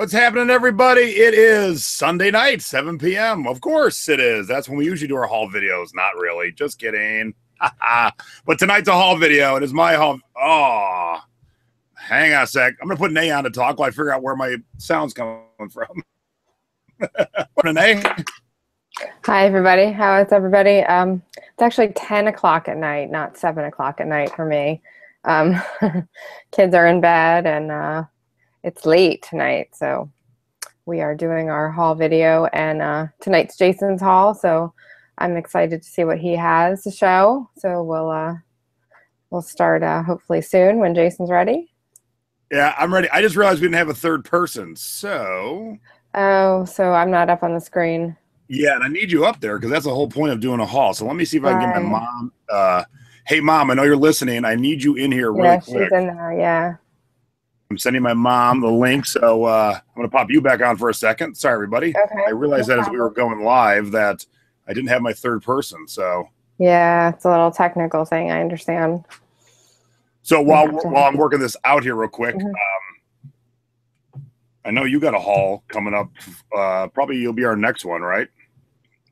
What's happening, everybody? It is Sunday night, 7 p.m. Of course it is. That's when we usually do our haul videos. Not really. Just kidding. But tonight's a haul video. It is my haul. Oh, hang on a sec. I'm going to put an A on to talk while I figure out where my sound's coming from. What an A. Hi, everybody. How is everybody? It's actually 10 o'clock at night, not 7 o'clock at night for me. Kids are in bed, and it's late tonight, so we are doing our haul video, and tonight's Jason's haul, so I'm excited to see what he has to show. So we'll start hopefully soon when Jason's ready. Yeah, I'm ready. I just realized we didn't have a third person, so... Oh, so I'm not up on the screen. Yeah, and I need you up there because that's the whole point of doing a haul. So let me see if I can get my mom. Hey, Mom, I know you're listening. I need you in here really quick. She's in there, yeah. I'm sending my mom the link, so I'm going to pop you back on for a second. Sorry, everybody. Okay. I realized that as we were going live that I didn't have my third person, so. Yeah, it's a little technical thing. I understand. So while I'm working this out here real quick, I know you got a haul coming up. Probably you'll be our next one, right?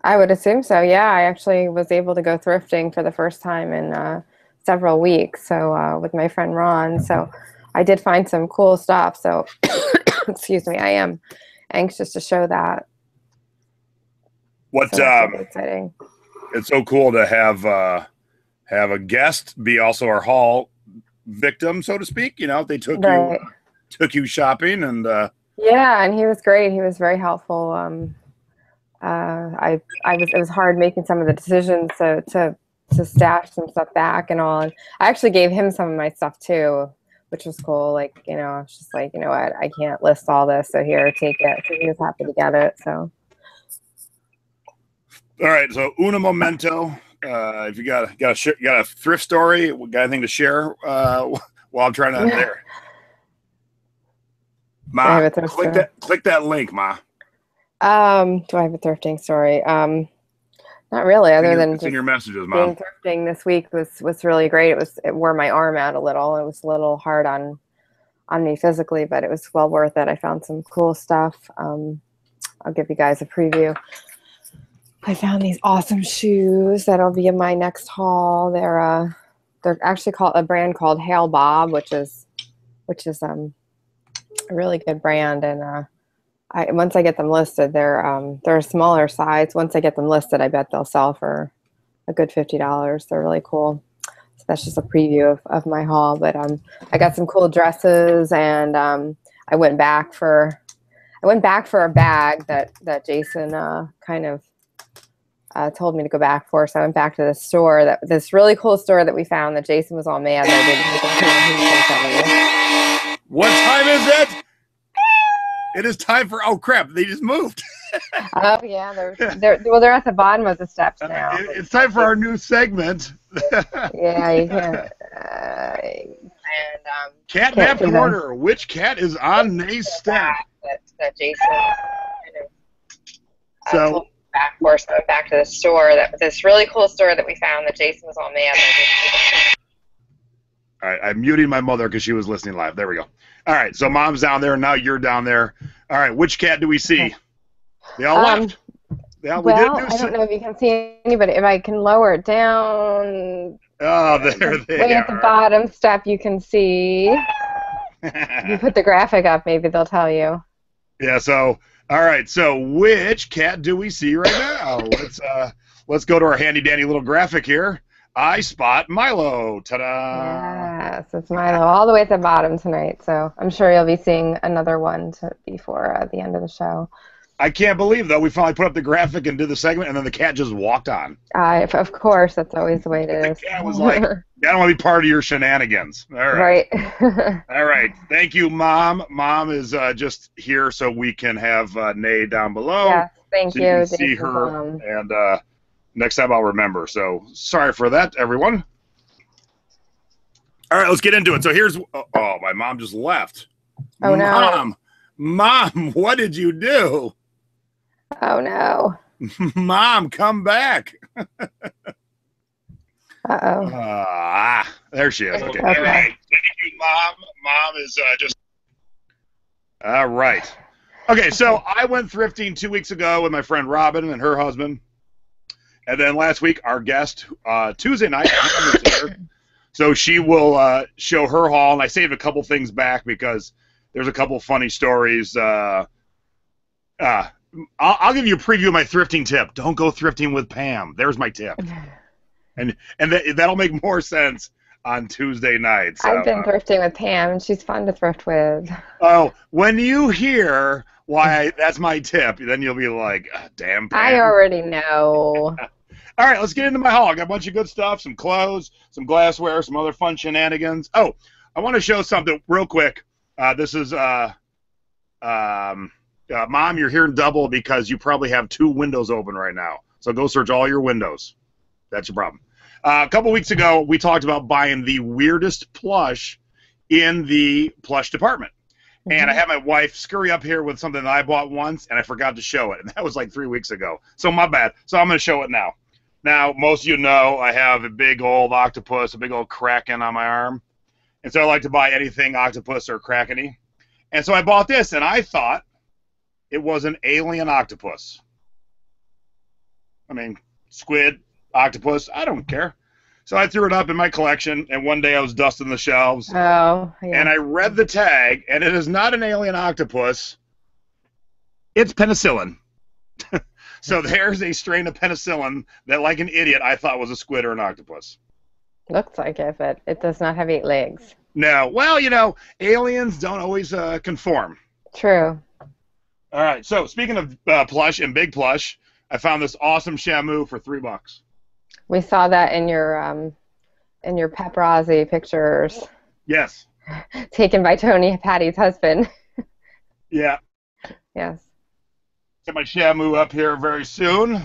I would assume so, yeah. I actually was able to go thrifting for the first time in several weeks, so with my friend Ron. So I did find some cool stuff. So, excuse me, I am anxious to show that. What? So that's really exciting. It's so cool to have a guest be also our haul victim, so to speak. You know, they took you shopping, and yeah, and he was great. He was very helpful. It was hard making some of the decisions to stash some stuff back and all. And I actually gave him some of my stuff too, which was cool. Like, you know, I was just like, you know what, I can't list all this, so here, take it. So he was happy to get it. So. All right, so una momento. If you got a thrift story, got anything to share while I'm trying to there. Ma, click that link, Ma. Do I have a thrifting story? Not really, other than just your messages, Mom. Thrifting this week was really great. It wore my arm out a little. It was a little hard on me physically, but it was well worth it. I found some cool stuff. I'll give you guys a preview. I found these awesome shoes that'll be in my next haul. They're actually called a brand called Hail Bob, which is a really good brand, and once I get them listed, they're a smaller size. Once I get them listed, I bet they'll sell for a good $50. They're really cool. So that's just a preview of my haul. But I got some cool dresses, and I went back for a bag that Jason kind of told me to go back for. So I went back to the store, this really cool store that we found that Jason was all mad that I didn't. What time is it? It is time for, oh crap, they just moved. Oh yeah, they're at the bottom of the steps now. It's time for our new segment. Yeah, you can. Cat nap order. Which cat is on Nay's step? That Jason kind of back to the store, this really cool store that we found that Jason was all mad. All right, I'm muting my mother because she was listening live. There we go. All right, so Mom's down there, and now you're down there. All right, which cat do we see? They all left. Yeah, I don't know if you can see anybody. If I can lower it down. Oh, there they are. Way at the bottom step, you can see. If you put the graphic up, maybe they'll tell you. Yeah, so, all right, so which cat do we see right now? Let's go to our handy-dandy little graphic here. I spot Milo. Ta-da! Yes, it's Milo all the way at the bottom tonight. So I'm sure you'll be seeing another one before the end of the show. I can't believe, though, we finally put up the graphic and did the segment, and then the cat just walked on. Of course, that's always the way it is. The cat was like, I don't want to be part of your shenanigans. All right. Right. All right. Thank you, Mom. Mom is just here so we can have Nay down below. Yes, thank you. You can see her, and next time I'll remember. So sorry for that, everyone. All right, let's get into it. So here's, oh, my mom just left. Oh, no. Mom, what did you do? Oh, no. Mom, come back. Uh-oh. There she is. Okay. All right. Thank you, Mom. Mom is just... All right. Okay, so I went thrifting 2 weeks ago with my friend Robin and her husband. And then last week, our guest, Tuesday night, Hannah was here. So she will show her haul. And I saved a couple things back because there's a couple funny stories. I'll give you a preview of my thrifting tip. Don't go thrifting with Pam. There's my tip. And that'll make more sense on Tuesday night. So, I've been thrifting with Pam, and she's fun to thrift with. Oh, when you hear why that's my tip, then you'll be like, damn, Pam. I already know. All right, let's get into my haul. I got a bunch of good stuff, some clothes, some glassware, some other fun shenanigans. Oh, I want to show something real quick. This is, Mom, you're hearing double because you probably have 2 windows open right now. So go search all your windows. That's your problem. A couple weeks ago, we talked about buying the weirdest plush in the plush department. Mm-hmm. And I had my wife scurry up here with something that I bought once, and I forgot to show it. And that was like 3 weeks ago. So my bad. So I'm going to show it now. Now, most of you know I have a big old octopus, a big old kraken on my arm. And so I like to buy anything octopus or krakeny. And so I bought this, and I thought it was an alien octopus. I mean, squid, octopus, I don't care. So I threw it up in my collection, and one day I was dusting the shelves. Oh, yeah. And I read the tag, and it is not an alien octopus. It's penicillin. So there's a strain of penicillin that, like an idiot, I thought was a squid or an octopus. Looks like it, but it does not have 8 legs. No. Well, you know, aliens don't always conform. True. All right. So speaking of plush and big plush, I found this awesome Shamu for $3. We saw that in your paparazzi pictures. Yes. Taken by Tony Patty's husband. Yeah. Yes. Get my Shamu up here very soon.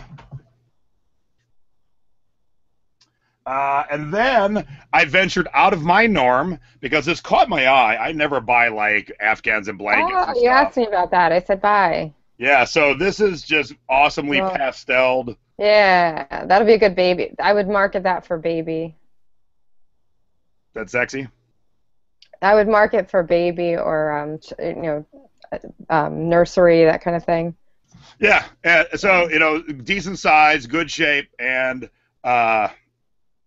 And then I ventured out of my norm because this caught my eye. I never buy like Afghans and blankets. Oh, you asked me about that. I said bye. Yeah, so this is just awesomely pasteled. Yeah, that'll be a good baby. I would market that for baby. That's sexy? I would market for baby or, nursery, that kind of thing. Yeah, so, you know, decent size, good shape, and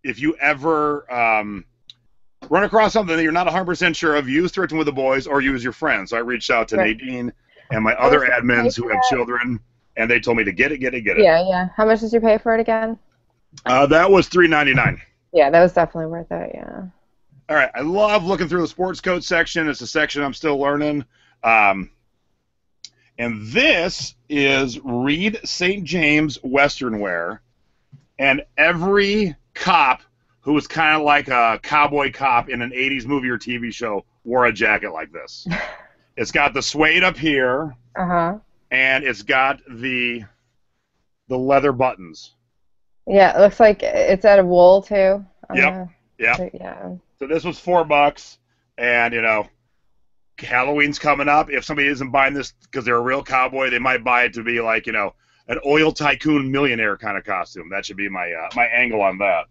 if you ever run across something that you're not 100% sure of, use Thrifting with the Boys or use your friends. So I reached out to Nadine and my other admins who have children, and they told me to get it. Yeah, yeah. How much did you pay for it again? That was $3.99. Yeah, that was definitely worth it, yeah. All right, I love looking through the sports coat section. It's a section I'm still learning. And this is Reed St. James Western wear. And every cop who was kind of like a cowboy cop in an 80s movie or TV show wore a jacket like this. It's got the suede up here. Uh-huh. And it's got the leather buttons. Yeah, it looks like it's out of wool, too. Yep. Yeah. So this was $4. And, you know, Halloween's coming up. If somebody isn't buying this because they're a real cowboy, they might buy it to be like, you know, an oil tycoon millionaire kind of costume. That should be my my angle on that.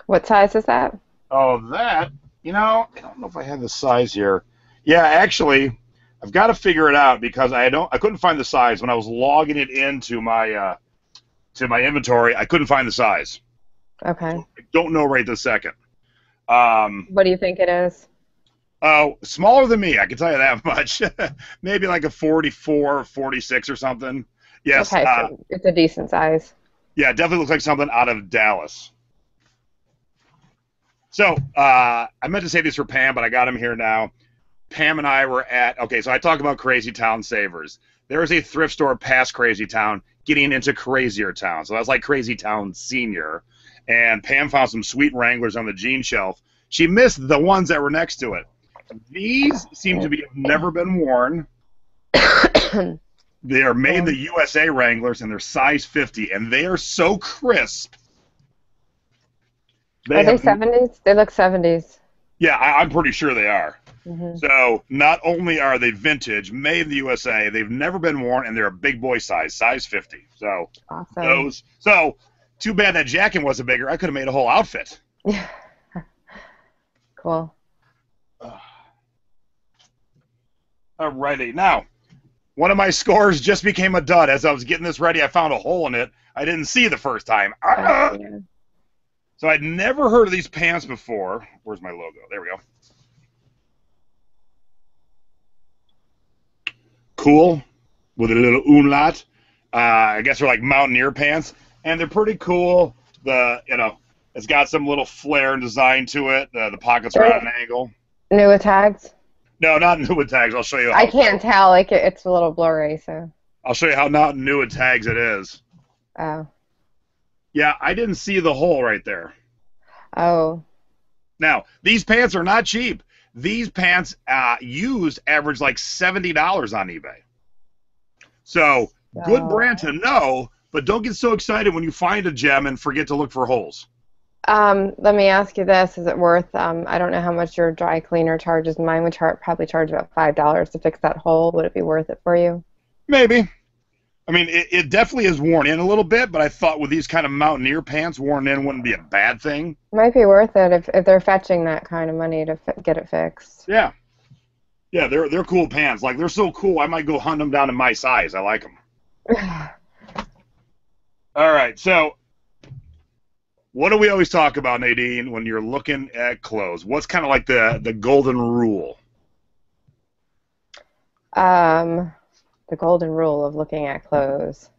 What size is that? Oh, that, you know, I don't know if I have the size here. Yeah, actually, I've got to figure it out because I couldn't find the size when I was logging it into my inventory. I couldn't find the size. Okay. So I don't know right this second. What do you think it is? Oh, smaller than me, I can tell you that much. Maybe like a 44, 46 or something. Yes. Okay, so it's a decent size. Yeah, it definitely looks like something out of Dallas. So, I meant to say this for Pam, but I got him here now. Pam and I were so I talked about Crazy Town Savers. There is a thrift store past Crazy Town getting into Crazier Town. So that's like Crazy Town Senior. And Pam found some sweet Wranglers on the jean shelf. She missed the ones that were next to it. These seem to have never been worn. They are made the USA Wranglers, and they're size 50, and they are so crisp. Are they 70s? They look 70s. Yeah, I'm pretty sure they are. Mm-hmm. So not only are they vintage, made in the USA, they've never been worn, and they're a big boy size 50. So awesome. So too bad that jacket wasn't bigger. I could have made a whole outfit. Yeah. Cool. Alrighty. Now, One of my scores just became a dud. As I was getting this ready, I found a hole in it I didn't see the first time. Ah! Yeah. So I'd never heard of these pants before. Where's my logo? There we go. Cool, with a little umlaut. I guess they're like mountaineer pants, and they're pretty cool. It's got some little flair and design to it. The pockets are at an angle. New with tags? No, not new with tags. I'll show you. I can't tell. Like it's a little blurry, so. I'll show you how not new with tags it is. Oh. Yeah, I didn't see the hole right there. Oh. Now, these pants are not cheap. These pants used average like $70 on eBay. So, good brand to know, but don't get so excited when you find a gem and forget to look for holes. Let me ask you this. Is it worth, I don't know how much your dry cleaner charges. Mine would probably charge about $5 to fix that hole. Would it be worth it for you? Maybe. I mean, it definitely is worn in a little bit, but I thought with these kind of mountaineer pants, worn in wouldn't be a bad thing. Might be worth it if they're fetching that kind of money to get it fixed. Yeah. Yeah, they're cool pants. Like, they're so cool, I might go hunt them down in my size. I like them. All right, so what do we always talk about, Nadine, when you're looking at clothes? What's kind of like the golden rule? The golden rule of looking at clothes.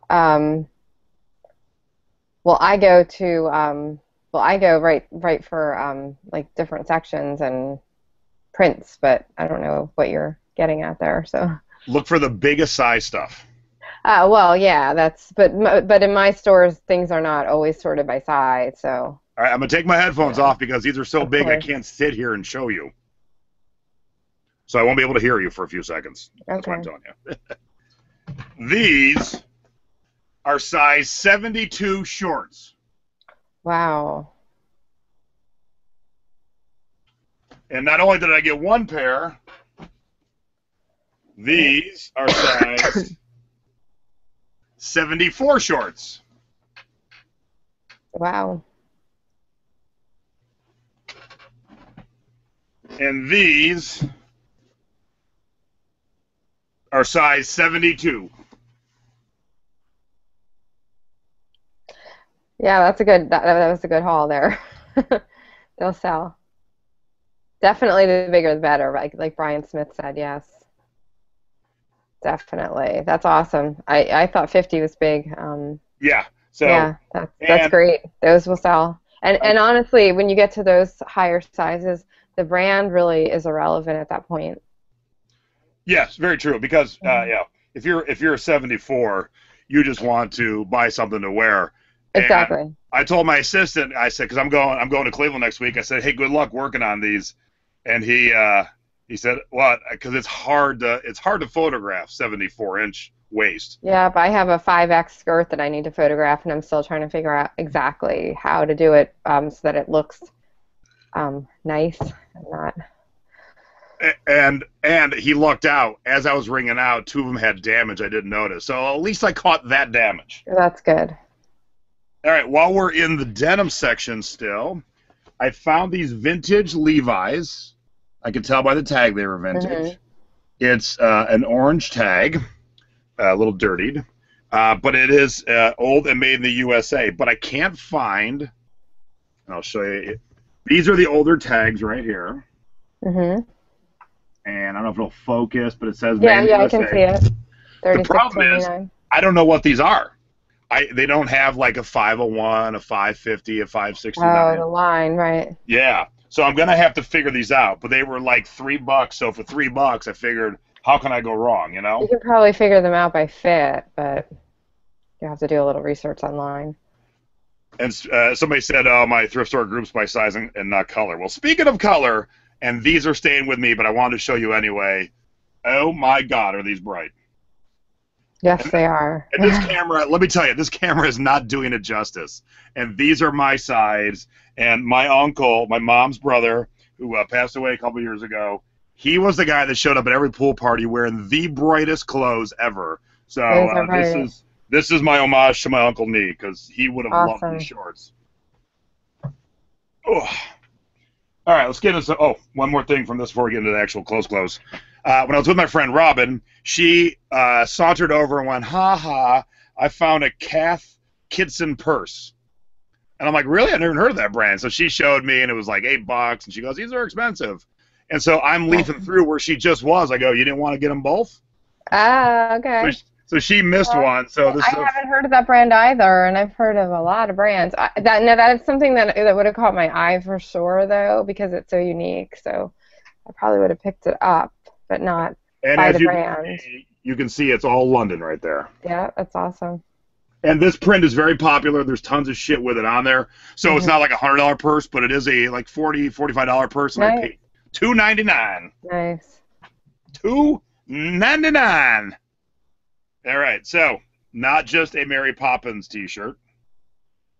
Well, I go right for like different sections and prints, but I don't know what you're getting at there. So look for the biggest size stuff. Well, yeah, but in my stores things are not always sorted by size. So all right, I'm gonna take my headphones off because these are so big I can't sit here and show you. So I won't be able to hear you for a few seconds. That's what I'm telling you. These are size 72 shorts. Wow. And not only did I get one pair, these are size 74 shorts. Wow. And these are size 72. Yeah, that's a good. That was a good haul there. They'll sell. Definitely, the bigger the better. Like Brian Smith said, yes. Definitely, that's awesome. I thought 50 was big. Yeah. So yeah, that's great. Those will sell. And honestly, when you get to those higher sizes, the brand really is irrelevant at that point. Yes, very true. Because yeah, if you're a 74, you just want to buy something to wear. Exactly. And I told my assistant, I said, because I'm going to Cleveland next week. I said, hey, good luck working on these. And he said, what? Because it's hard to photograph 74-inch waist. Yeah, but I have a 5X skirt that I need to photograph, and I'm still trying to figure out exactly how to do it so that it looks nice and not. And he lucked out. As I was ringing out, two of them had damage I didn't notice. So at least I caught that damage. That's good. All right, while we're in the denim section still, I found these vintage Levi's. I could tell by the tag they were vintage. Mm-hmm. It's an orange tag, a little dirtied, but it is old and made in the USA. But I can't find, and I'll show you. These are the older tags right here. Mm-hmm. And I don't know if it'll focus, but it says yeah, made in the USA. I can see it. The problem is, I don't know what these are. They don't have like a 501, a 550, a 569. Oh, the line, right. Yeah. So I'm going to have to figure these out. But they were like $3. So for $3, I figured, how can I go wrong, you know? You can probably figure them out by fit, but you have to do a little research online. And somebody said, oh, my thrift store groups by size and not color. Well, speaking of color, and these are staying with me, but I wanted to show you anyway. Oh, my God, are these bright. Yes, they are. And this camera, let me tell you, this camera is not doing it justice. And these are my size. And my uncle, my mom's brother, who passed away a couple years ago, he was the guy that showed up at every pool party wearing the brightest clothes ever. So this is my homage to my Uncle Nee, because he would have loved these shorts. Oh. All right, let's get into. Oh, one more thing from this before we get into the actual close. When I was with my friend Robin, she sauntered over and went, "Ha ha! I found a Kath Kidson purse." And I'm like, "Really? I never heard of that brand." So she showed me, and it was like $8, and she goes, "These are expensive." And so I'm leafing through where she just was. I go, "You didn't want to get them both?" Okay. So she missed one. So this I haven't heard of that brand either, and I've heard of a lot of brands. That's something that would have caught my eye for sure, though, because it's so unique. So I probably would have picked it up, but not by the brand. You can see it's all London right there. Yeah, that's awesome. And this print is very popular. There's tons of shit with it on there. So it's not like $100 purse, but it is a like $40, $45 purse, and I paid $2.99. Nice. $2.99. All right, so not just a Mary Poppins t-shirt.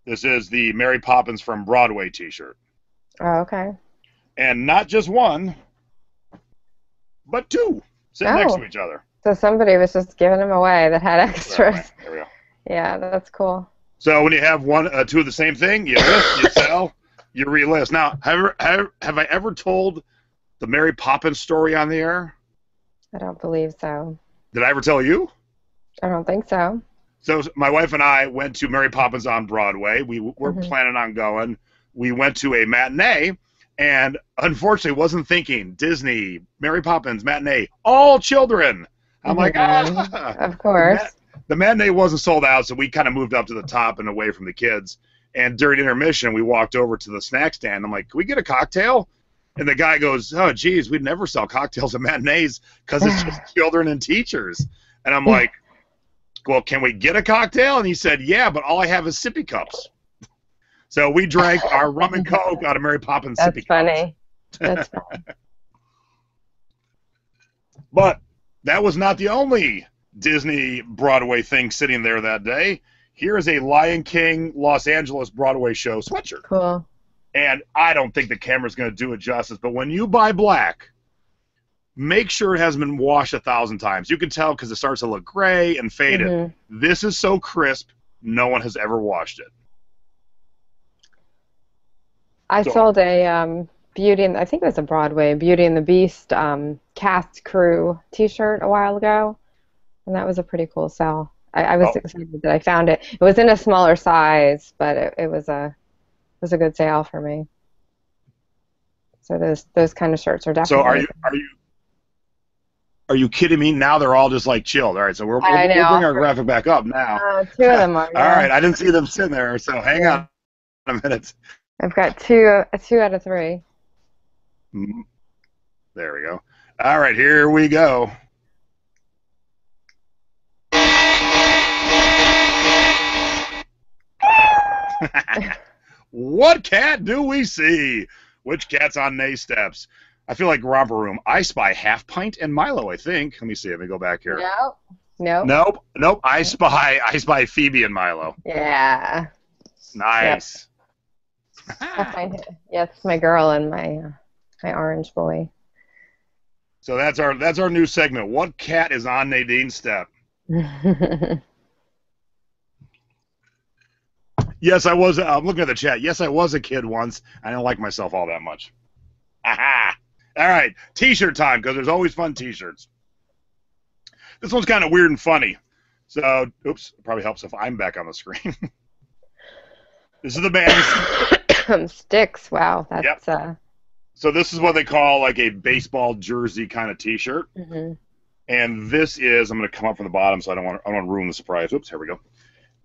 This is the Mary Poppins from Broadway t-shirt. Oh, okay. And not just one, but two sitting next to each other. So somebody was just giving them away that had extras. Right. There we go. Yeah, that's cool. So when you have two of the same thing, you list, you sell, you relist. Now, have I ever told the Mary Poppins story on the air? I don't believe so. Did I ever tell you? I don't think so. So my wife and I went to Mary Poppins on Broadway. We were planning on going. We went to a matinee, and unfortunately wasn't thinking Disney, Mary Poppins, matinee, all children. I'm like, of course. The matinee wasn't sold out, so we kind of moved up to the top and away from the kids. And during intermission, we walked over to the snack stand. I'm like, "Can we get a cocktail?" And the guy goes, "Oh, geez, we'd never sell cocktails at matinees because it's just children and teachers." And I'm like, "Well, can we get a cocktail?" And he said, "Yeah, but all I have is sippy cups." So we drank our rum and coke out of Mary Poppins sippy cups. That's funny. But that was not the only Disney Broadway thing sitting there that day. Here is a Lion King Los Angeles Broadway show sweatshirt. Cool. And I don't think the camera's going to do it justice, but when you buy black, make sure it hasn't been washed 1,000 times. You can tell because it starts to look gray and faded. This is so crisp, no one has ever washed it. I sold a I think it was a Broadway Beauty and the Beast cast crew t-shirt a while ago, and that was a pretty cool sell. I was excited that I found it. It was in a smaller size, but it was a good sale for me. So those kind of shirts are definitely. So are you kidding me? Now they're all just like chilled. All right, so we'll bring our graphic back up now. Two of them are. All right, I didn't see them sitting there, so hang on a minute. I've got two out of 3. There we go. All right, here we go. What cat do we see? Which cat's on Nay steps? I feel like Romper Room. I spy Half Pint and Milo, I think. Let me see. Let me go back here. Nope. I spy Phoebe and Milo. Yeah. Nice. Yep. Yes, my girl and my orange boy. So that's our new segment. What cat is on Nadine's step? Yes, I was. I'm looking at the chat. Yes, I was a kid once. I didn't like myself all that much. Aha! All right, T-shirt time, because there's always fun T-shirts. This one's kind of weird and funny. So, oops, it probably helps if I'm back on the screen. This is the band. Sticks. Wow, that's. Yep. So this is what they call like a baseball jersey kind of T-shirt. And this is. I'm going to come up from the bottom, so I don't want to ruin the surprise. Oops, here we go.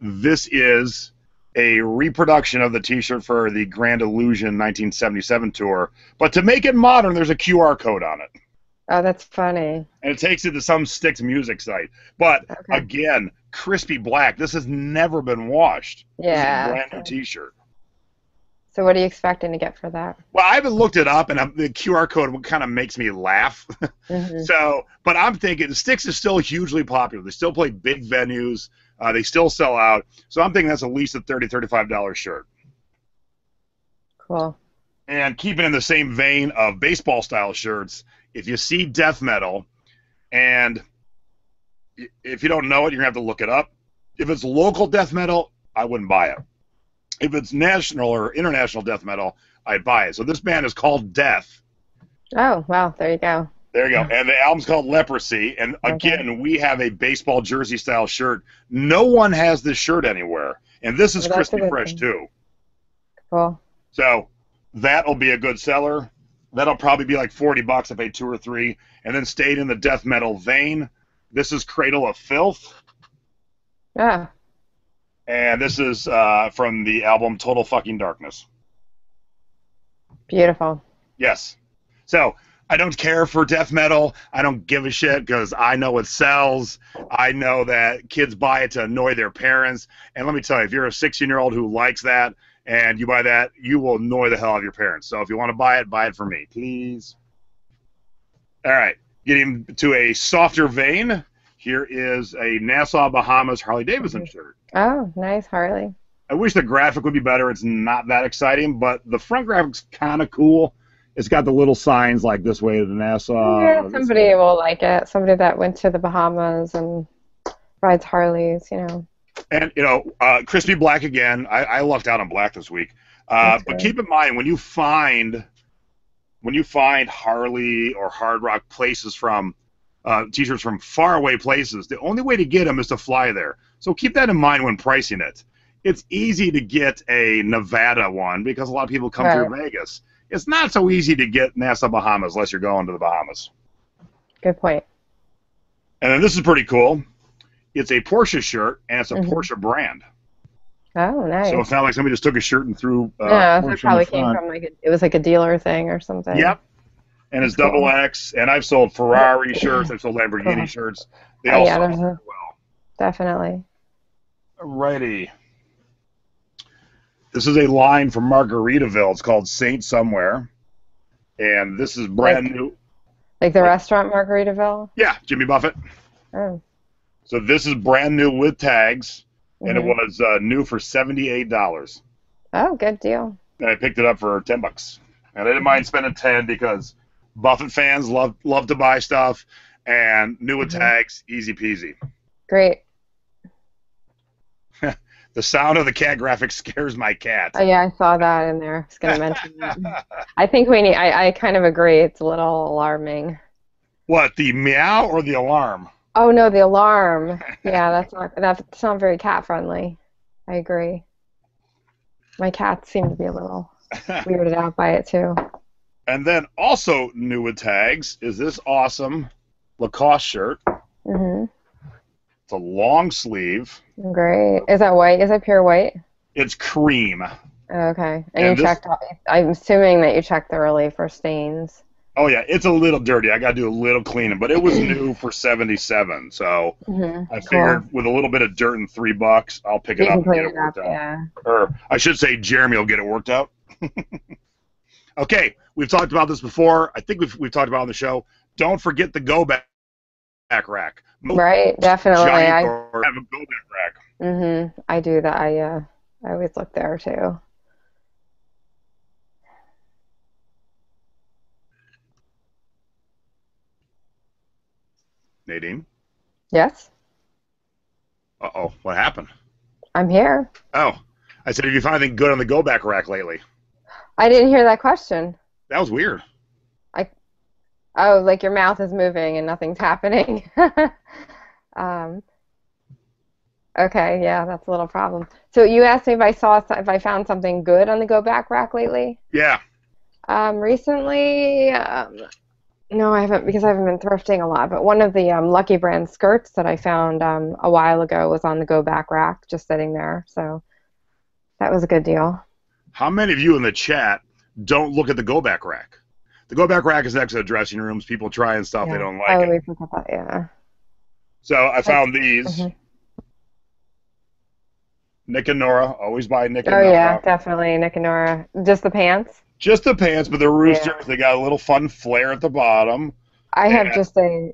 This is a reproduction of the T-shirt for the Grand Illusion 1977 tour. But to make it modern, there's a QR code on it. Oh, that's funny. And it takes it to some Styx music site. But, again, crispy black. This has never been washed. Yeah. This is a brand new T-shirt. So what are you expecting to get for that? Well, I haven't looked it up, and the QR code kind of makes me laugh. So, but I'm thinking Styx is still hugely popular. They still play big venues. They still sell out. So I'm thinking that's at least a $30, $35 shirt. Cool. And keeping in the same vein of baseball-style shirts, if you see death metal, and if you don't know it, you're going to have to look it up. If it's local death metal, I wouldn't buy it. If it's national or international death metal, I'd buy it. So this band is called Death. Oh, wow. There you go. There you go. And the album's called Leprosy. And again, Okay. we have a baseball jersey style shirt. No one has this shirt anywhere. And this is Well, that's a crispy good fresh thing. too. Cool. So that'll be a good seller. That'll probably be like $40 if I paid 2 or 3. And then stayed in the death metal vein. This is Cradle of Filth. Yeah. And this is from the album Total Fucking Darkness. Beautiful. Yes. So I don't care for death metal. I don't give a shit because I know it sells. I know that kids buy it to annoy their parents. And let me tell you, if you're a 16-year-old who likes that and you buy that, you will annoy the hell out of your parents. So if you want to buy it for me, please. All right. Getting to a softer vein, here is a Nassau, Bahamas Harley-Davidson shirt. Oh, nice, Harley. I wish the graphic would be better. It's not that exciting, but the front graphic's kind of cool. It's got the little signs like this way to the Nassau. Yeah, somebody will like it. Somebody that went to the Bahamas and rides Harleys, you know. And, you know, crispy black again. I lucked out on black this week. But keep in mind, when you find Harley or Hard Rock places from T-shirts from faraway places, the only way to get them is to fly there. So keep that in mind when pricing it. It's easy to get a Nevada one because a lot of people come through Vegas. It's not so easy to get Nassau, Bahamas unless you're going to the Bahamas. Good point. And then this is pretty cool. It's a Porsche shirt, and it's a Porsche brand. Oh, nice. So it's not like somebody just took a shirt and threw yeah, Porsche it probably in the came front. from it was like a dealer thing or something. Yep. And it's double X, and I've sold Ferrari shirts, I've sold Lamborghini shirts. They all sell very well. Definitely. Alrighty. This is a line from Margaritaville. It's called Saint Somewhere. And this is brand new. Like the restaurant Margaritaville? Yeah, Jimmy Buffett. Oh. So this is brand new with tags, and it was new for $78. Oh, good deal. And I picked it up for $10. And I didn't mind spending 10 because Buffett fans love to buy stuff, and new with tags, easy peasy. Great. The sound of the cat graphic scares my cat. Oh, yeah, I saw that in there. I was going to mention that. I think we need, I kind of agree. It's a little alarming. What, the meow or the alarm? Oh, no, the alarm. Yeah, that's not very cat friendly. I agree. My cats seem to be a little weirded out by it, too. And then also new with tags is this awesome Lacoste shirt. It's a long sleeve. Great. Is that white? Is that pure white? It's cream. Okay. And you checked, I'm assuming that you checked thoroughly for stains. Oh, yeah. It's a little dirty. I got to do a little cleaning, but it was new for $77. So I figured with a little bit of dirt and $3, I'll pick it up and get it worked out. Yeah. Or I should say Jeremy will get it worked out. Okay. We've talked about this before. I think we've talked about it on the show. Don't forget the go back rack. Right, definitely. I have a go back rack. I do that. I always look there too. Nadine? Yes? Uh-oh. What happened? I'm here. Oh. I said, have you found anything good on the go back rack lately? I didn't hear that question. That was weird. Oh, like your mouth is moving and nothing's happening. Okay, yeah, that's a little problem. So you asked me if I found something good on the go back rack lately? Yeah. Recently, no, I haven't, because I haven't been thrifting a lot, but one of the Lucky Brand skirts that I found a while ago was on the go back rack, just sitting there. So that was a good deal. How many of you in the chat don't look at the go back rack? The go back rack is next to the dressing rooms. People trying stuff they don't like. We forgot that, yeah. So I found these. Nick and Nora. Always buy Nick and Nora. Oh, yeah, definitely. Nick and Nora. Just the pants? Just the pants, but they're roosters. Yeah. They got a little fun flare at the bottom. I've got just a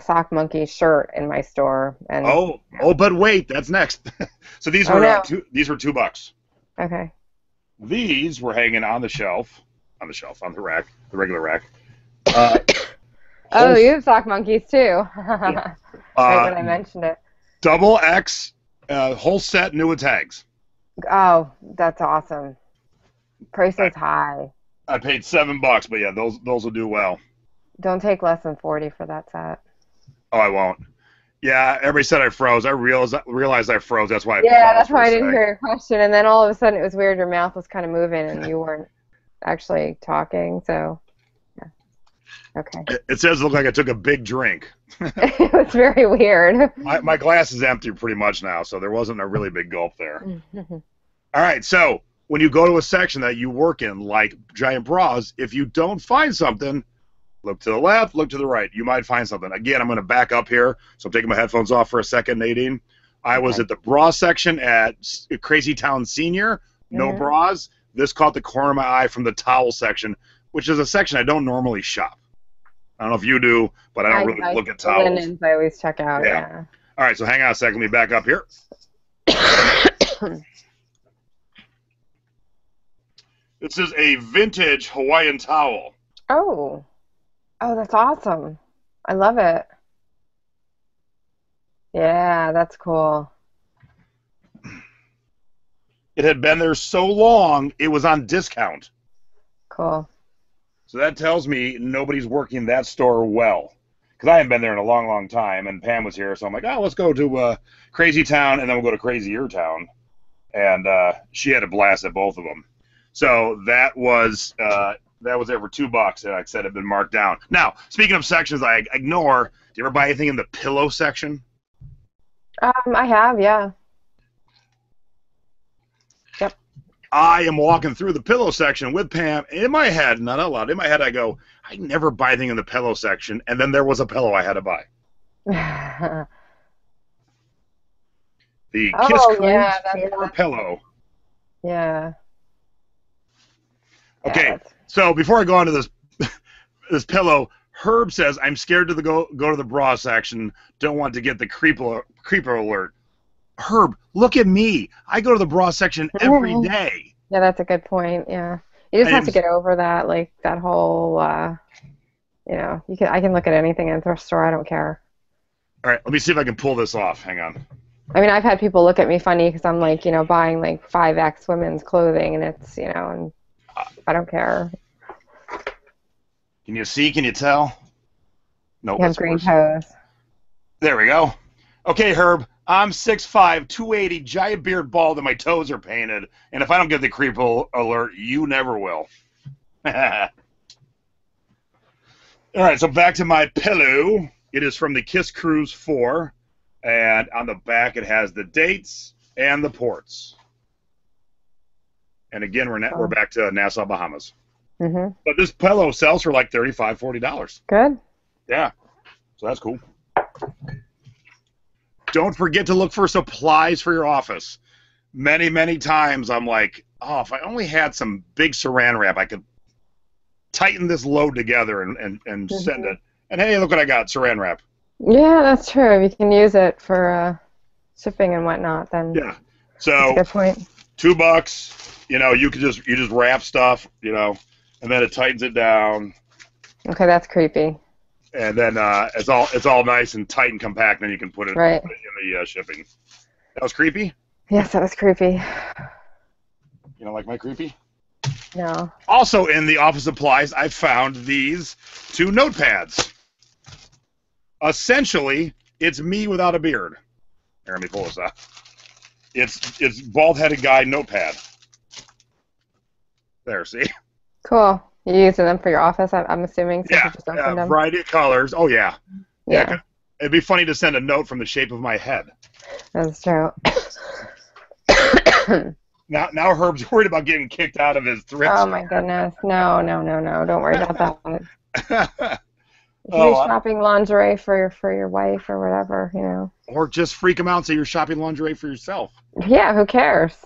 sock monkey shirt in my store. And but wait, that's next. So these were $2. Okay. These were hanging on the rack, the regular rack. You have sock monkeys too. Right when I mentioned it. Double X, whole set new with tags. Oh, that's awesome. Price is high. I paid $7, but yeah, those will do well. Don't take less than 40 for that set. Oh, I won't. Yeah, everybody said I froze. I realized I froze. That's why I Yeah, paused that's for a why I sec. didn't hear your question. And then all of a sudden it was weird. Your mouth was kind of moving and you weren't actually talking. So, yeah. Okay. It says it looked like I took a big drink. It was very weird. My glass is empty pretty much now, so there wasn't a really big gulp there. All right, so when you go to a section that you work in, like giant bras, if you don't find something, look to the left, look to the right. You might find something. Again, I'm going to back up here, so I'm taking my headphones off for a second, Nadine. I was at the bra section at Crazy Town Senior. No bras. This caught the corner of my eye from the towel section, which is a section I don't normally shop. I don't know if you do, but I don't really look at towels. Linens I always check out, yeah. All right, so hang on a second. Let me back up here. This is a vintage Hawaiian towel. Oh, that's awesome. I love it. Yeah, that's cool. It had been there so long, it was on discount. Cool. So that tells me nobody's working that store well. Because I haven't been there in a long, long time, and Pam was here, so I'm like, oh, let's go to Crazy Town, and then we'll go to Crazier Town. And she had a blast at both of them. So that was there for $2, and like I said, it had been marked down. Now, speaking of sections I ignore, do you ever buy anything in the pillow section? I have, yeah. Yep. I am walking through the pillow section with Pam. In my head, not out loud, in my head I go, I never buy anything in the pillow section, and then there was a pillow I had to buy. The Kiss Cruise 4 pillow. Yeah. Okay, so before I go on to this this pillow, Herb says, I'm scared to go to the bra section. Don't want to get the creeper alert. Herb, look at me. I go to the bra section every day. Yeah, that's a good point. Yeah. You just have to get over that, like, that whole, you know, I can look at anything in a thrift store. I don't care. All right, let me see if I can pull this off. Hang on. I mean, I've had people look at me funny because I'm, like, you know, buying, like, 5X women's clothing, and it's, you know, and I don't care. Can you see? Can you tell? No, you have green toes. There we go. Okay, Herb, I'm 6'5", 280, giant beard, bald, and my toes are painted. And if I don't get the creeper alert, you never will. All right, so back to my pillow. It is from the Kiss Cruise 4, and on the back it has the dates and the ports. And again, we're back to Nassau, Bahamas. Mm-hmm. But this pillow sells for like $35, $40. Good. Yeah, so that's cool. Don't forget to look for supplies for your office. Many, many times I'm like, oh, if I only had some big saran wrap, I could tighten this load together and send it. And hey, look what I got, saran wrap. Yeah, that's true. If you can use it for shipping and whatnot, then yeah. So that's a good point. $2. You know, you just wrap stuff, you know, and then it tightens it down. Okay, that's creepy. And then it's all nice and tight and compact. Then you can put it in the shipping. That was creepy? Yes, that was creepy. You don't like my creepy? No. Also in the office supplies, I found these 2 notepads. Essentially, it's me without a beard. Here, let me pull this out. It's bald-headed guy notepad. There, see? Cool. You using them for your office, I'm assuming, since you just opened them? Variety of colors. Oh, yeah. Yeah. It'd be funny to send a note from the shape of my head. That's true. Now Herb's worried about getting kicked out of his thrift store. Oh, my goodness. No. Don't worry about that. If you're shopping lingerie for your wife or whatever, you know. Or just freak them out and say you're shopping lingerie for yourself. Yeah, who cares?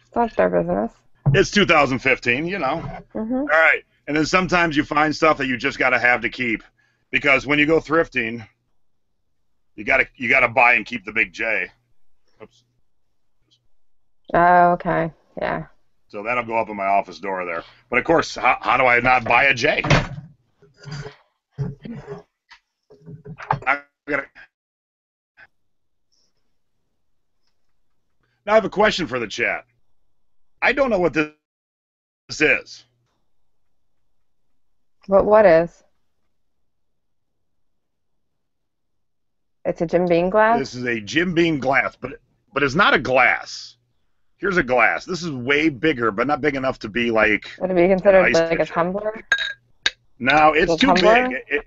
It's not their business. It's 2015, you know. Mm-hmm. All right. And then sometimes you find stuff that you just got to have to keep. Because when you go thrifting, you gotta buy and keep the big J. Oops. Oh, okay. Yeah. So that'll go up in my office door there. But, of course, how do I not buy a J? Now I have a question for the chat. I don't know what this is. What is? It's a Jim Beam glass? This is a Jim Beam glass, but it's not a glass. Here's a glass. This is way bigger, but not big enough to be like Would it be an considered ice like a pitcher. tumbler? No, it's A too tumbler? big.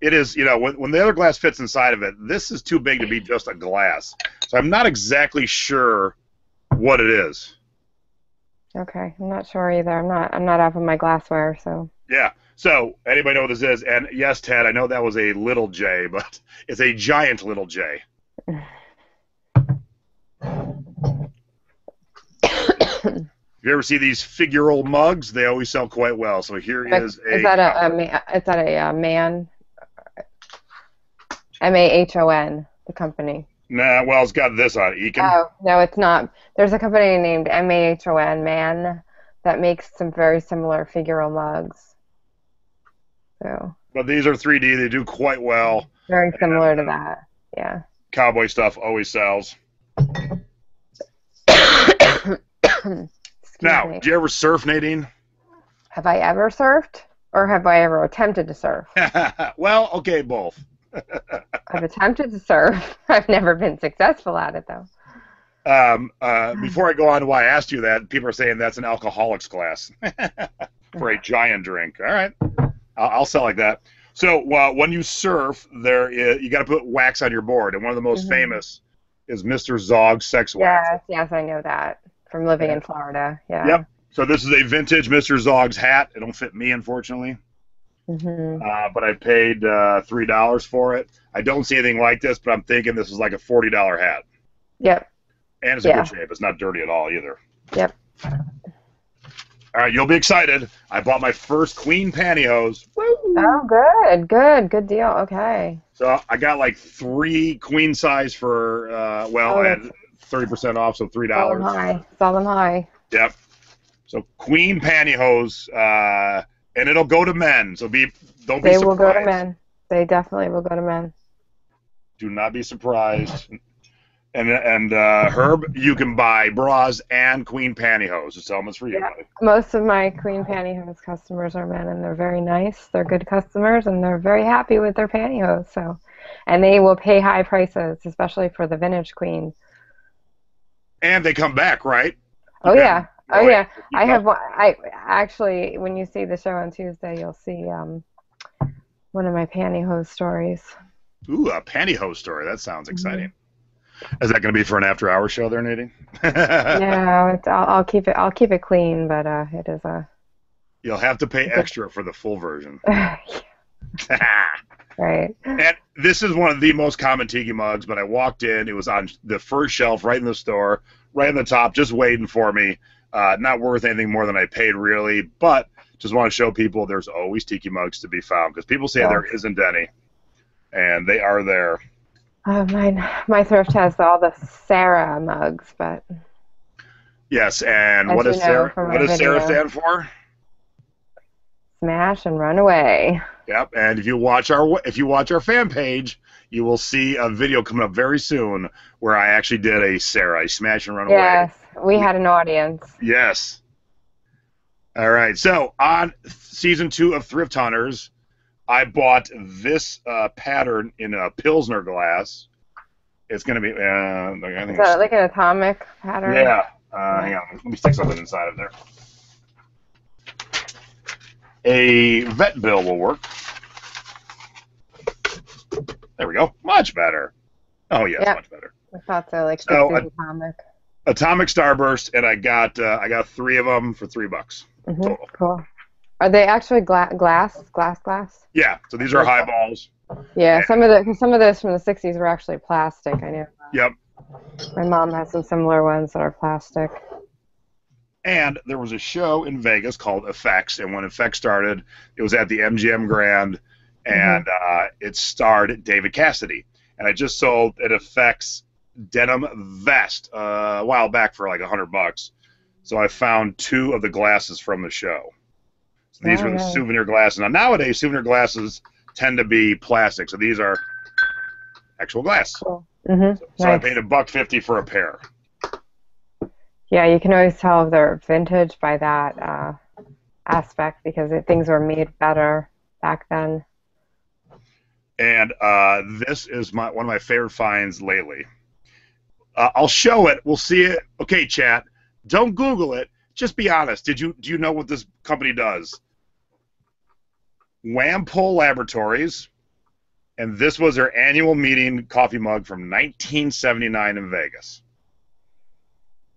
It is, when the other glass fits inside of it, this is too big to be just a glass. So I'm not exactly sure what it is. Okay, I'm not sure either. I'm not up on my glassware, so. Yeah. So anybody know what this is? And yes, Ted, I know that was a little J, but it's a giant little J. If you ever see these figural mugs, they always sell quite well. So here is a. Is that a man? MAHON, the company. Nah, well, it's got this on it. Econ. Oh, no, it's not. There's a company named MAHON, Man, that makes some very similar figural mugs. So. But these are 3D. They do quite well. Very similar to that. Yeah. Cowboy stuff always sells. Now, me. do you ever surf, Nadine? Have I ever surfed? Or have I ever attempted to surf? Well, okay, both. I've attempted to surf. I've never been successful at it, though. Before I go on to why I asked you that, people are saying that's an alcoholics glass for a giant drink. All right. I'll sell like that. So when you surf, you got to put wax on your board, and one of the most famous is Mr. Zog's Sex Wax. Yes, I know that from living in Florida. Yeah. Yep. So this is a vintage Mr. Zog's hat. It don't fit me, unfortunately. But I paid $3 for it. I don't see anything like this, but I'm thinking this is like a $40 hat. Yep. And it's in good shape. It's not dirty at all either. Yep. All right, you'll be excited. I bought my first queen pantyhose. Woo! Oh, good deal. Okay. So I got like 3 queen size for and 30% off, so $3. Sell them high. Yep. So queen pantyhose, and it'll go to men. So don't be surprised. They will go to men. They definitely will go to men. Do not be surprised. And Herb, you can buy bras and queen pantyhose. Just tell them it's for you, buddy. Most of my queen pantyhose customers are men, and they're very nice. They're good customers, and they're very happy with their pantyhose. So, and they will pay high prices, especially for the vintage queen. And they come back, right? Oh yeah, oh yeah. I have. I actually, when you see the show on Tuesday, you'll see one of my pantyhose stories. Ooh, a pantyhose story. That sounds exciting. Is that going to be for an after-hour show there, Nadine? No, I'll keep it clean, but it is a. You'll have to pay extra for the full version. Right. And this is one of the most common tiki mugs, but I walked in, it was on the first shelf right in the store, right on the top, just waiting for me. Not worth anything more than I paid, really, but just want to show people there's always tiki mugs to be found, because people say there isn't any, and they are there. My thrift has all the Sarah mugs, but yes, and what does Sarah stand for? Smash and run away. Yep, and if you watch our fan page, you will see a video coming up very soon where I actually did a Sarah, a smash and run away. Yes, we had an audience. Yes. All right, so on season 2 of Thrift Hunters, I bought this pattern in a Pilsner glass. It's going to be... I think is that like an atomic pattern? Yeah. Hang on. Let me stick something inside of there. A vet bill will work. There we go. Much better. Oh, yes, much better. I thought so, like atomic. Atomic Starburst, and I got 3 of them for $3 total. Cool. Are they actually glass? Yeah. So these are highballs. Yeah. Some of those from the '60s were actually plastic. I know. Yep. My mom has some similar ones that are plastic. And there was a show in Vegas called Effects, and when Effects started, it was at the MGM Grand, and it starred David Cassidy. And I just sold an Effects denim vest a while back for like $100. So I found 2 of the glasses from the show. So these were the souvenir glasses. Now nowadays, souvenir glasses tend to be plastic, so these are actual glass. Cool. So I paid $1.50 for a pair. Yeah, you can always tell if they're vintage by that aspect because things were made better back then. And this is one of my favorite finds lately. I'll show it. We'll see it. Okay, chat. Don't Google it. Just be honest. Do you know what this company does? Wampole Laboratories, and this was their annual meeting coffee mug from 1979 in Vegas.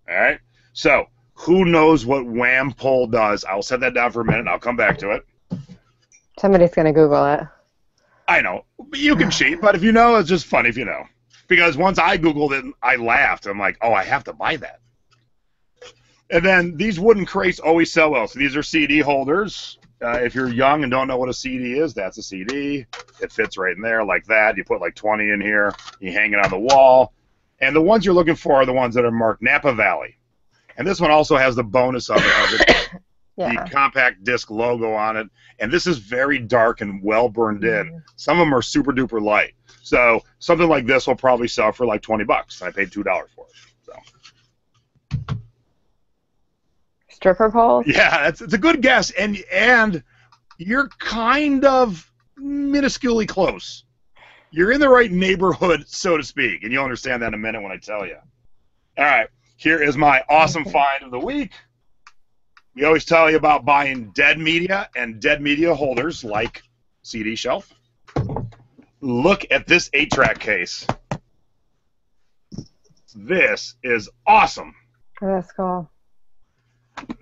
All right. So who knows what Wampole does? I'll set that down for a minute. And I'll come back to it. Somebody's going to Google it. I know. You can cheat, but if you know, it's just funny if you know. Because once I Googled it, I laughed. I'm like, oh, I have to buy that. And then these wooden crates always sell well. So these are CD holders. If you're young and don't know what a CD is, that's a CD. It fits right in there like that. You put like 20 in here. You hang it on the wall. And the ones you're looking for are the ones that are marked Napa Valley. And this one also has the bonus of it. The compact disc logo on it. And this is very dark and well burned in. Some of them are super duper light. So something like this will probably sell for like $20. I paid $2 for it. So. Stripper poles? Yeah, it's a good guess. And you're kind of minusculely close. You're in the right neighborhood, so to speak. And you'll understand that in a minute when I tell you. All right. Here is my awesome find of the week. We always tell you about buying dead media and dead media holders like CD shelf. Look at this 8-track case. This is awesome. Oh, that's cool.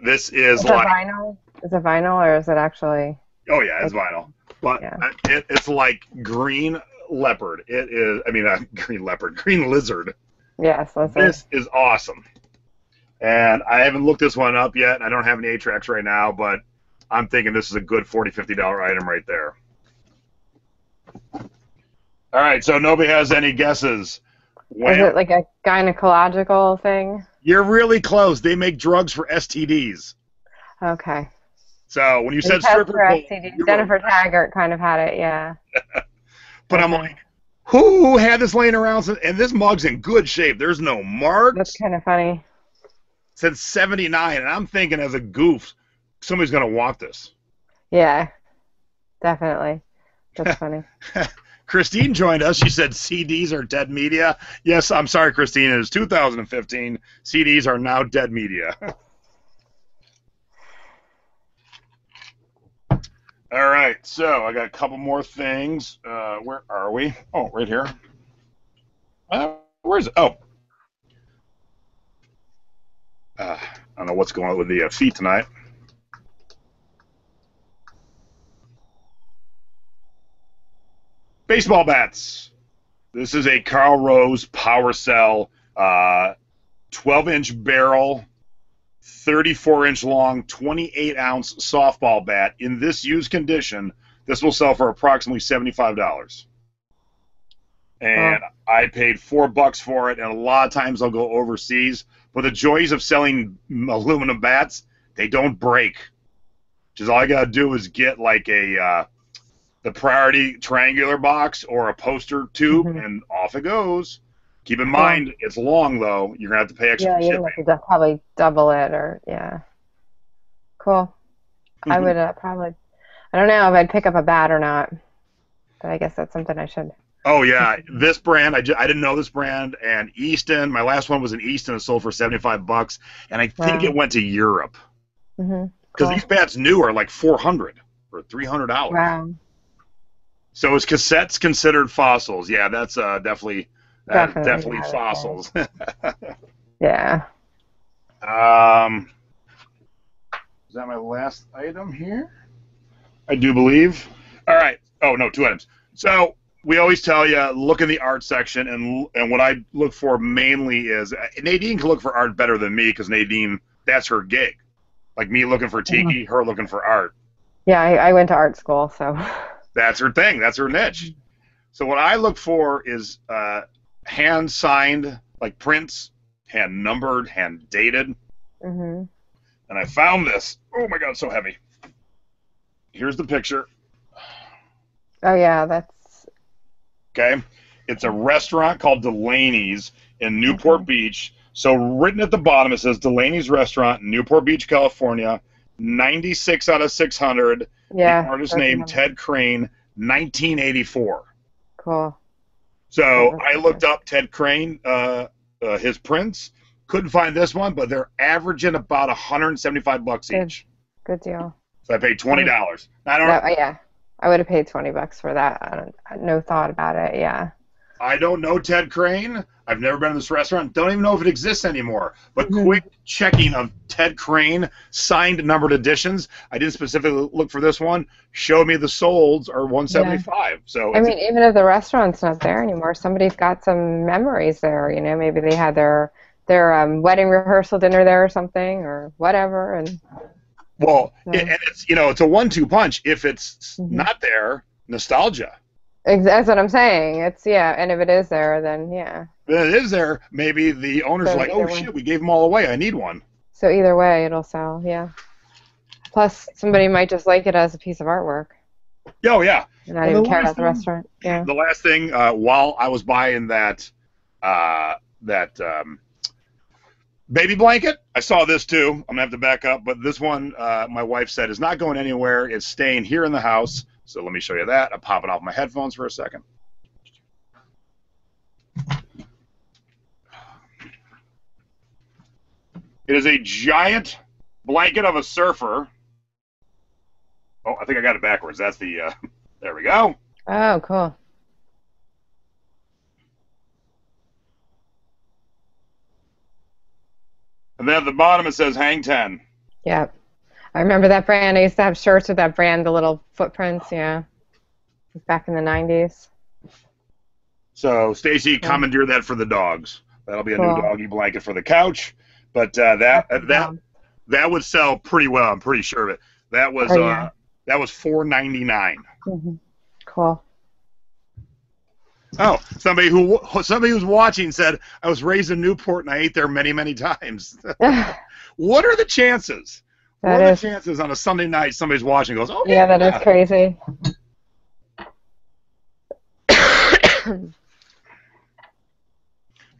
This is like vinyl. Is it vinyl or is it actually? Oh yeah, it's vinyl. But yeah. It's like green leopard. It is. I mean, green leopard, green lizard. Yes. This is awesome. And I haven't looked this one up yet. I don't have any 8-tracks right now, but I'm thinking this is a good $40, $50 item right there. All right, so nobody has any guesses. Is it like a gynecological thing? You're really close. They make drugs for STDs. Okay. So when you said stripper pole, Jennifer Taggart kind of had it, yeah. But I'm like, who had this laying around? And this mug's in good shape. There's no marks. That's kind of funny. Since '79, and I'm thinking as a goof, somebody's gonna want this. Yeah, definitely. That's funny. Christine joined us. She said CDs are dead media. Yes, I'm sorry, Christine. It is 2015. CDs are now dead media. All right, so I got a couple more things. Where are we? Oh, right here. Where is it? Oh. I don't know what's going on with the feet tonight. Baseball bats. This is a Carl Rose Power Cell 12-inch barrel, 34-inch long, 28-ounce softball bat. In this used condition, this will sell for approximately $75. And I paid $4 for it, and a lot of times I'll go overseas. But the joys of selling aluminum bats, they don't break. Just all I got to do is get like the priority triangular box or a poster tube, and off it goes. Keep in mind, it's long, though. You're going to have to pay extra for shipping. Yeah, you have to probably double it or, yeah. Cool. I would probably, I don't know if I'd pick up a bat or not, but I guess that's something I should. Oh, yeah. This brand, I didn't know this brand. And Easton, my last one was in Easton. It sold for $75. And I think it went to Europe. Because these bats new are like $400 or $300. Wow. So is cassettes considered fossils? Yeah, that's definitely fossils. Yeah. Is that my last item here? I do believe. All right. Oh, no, 2 items. So we always tell you, look in the art section, and what I look for mainly is, Nadine can look for art better than me because Nadine, that's her gig. Like me looking for tiki, her looking for art. Yeah, I went to art school, so. That's her thing. That's her niche. So what I look for is hand-signed, like prints, hand-numbered, hand-dated. And I found this. Oh, my God, it's so heavy. Here's the picture. Oh, yeah, that's... Okay? It's a restaurant called Delaney's in Newport Beach. So written at the bottom, it says Delaney's Restaurant, Newport Beach, California, 96 out of 600. Yeah. The artist name, Ted Crane, 1984. Cool. So I looked up Ted Crane, his prints. Couldn't find this one, but they're averaging about $175 each. Good deal. So I paid $20. Yeah, I would have paid $20 for that. No thought about it. Yeah. I don't know Ted Crane. I've never been to this restaurant. Don't even know if it exists anymore. But quick checking of Ted Crane signed numbered editions. I didn't specifically look for this one. Showed me the solds are $175. Yeah. So I mean, even if the restaurant's not there anymore, somebody's got some memories there. You know, maybe they had their wedding rehearsal dinner there or something or whatever. And and it's it's a 1-2 punch. If it's not there, nostalgia. That's what I'm saying. And if it is there, then yeah. If it is there, maybe the owners are like, oh shit, we gave them all away. I need one. So either way, it'll sell. Yeah. Plus, somebody might just like it as a piece of artwork. Oh yeah. And not even care about the restaurant. Yeah. The last thing, while I was buying that baby blanket, I saw this too. I'm gonna have to back up, but this one, my wife said, is not going anywhere. It's staying here in the house. So let me show you that. I'm popping off my headphones for a second. It is a giant blanket of a surfer. Oh, I think I got it backwards. That's the, there we go. Oh, cool. And then at the bottom it says Hang 10. Yeah. I remember that brand. I used to have shirts with that brand, the little footprints, yeah. Back in the 90s. So Stacy commandeered that for the dogs. That'll be a new doggy blanket for the couch. But that would sell pretty well, I'm pretty sure of it. That was $4.99. Mm-hmm. Cool. Oh, somebody who's watching said, I was raised in Newport and I ate there many, many times. What are the chances? What are the chances on a Sunday night somebody's watching and goes, oh, yeah, that is crazy.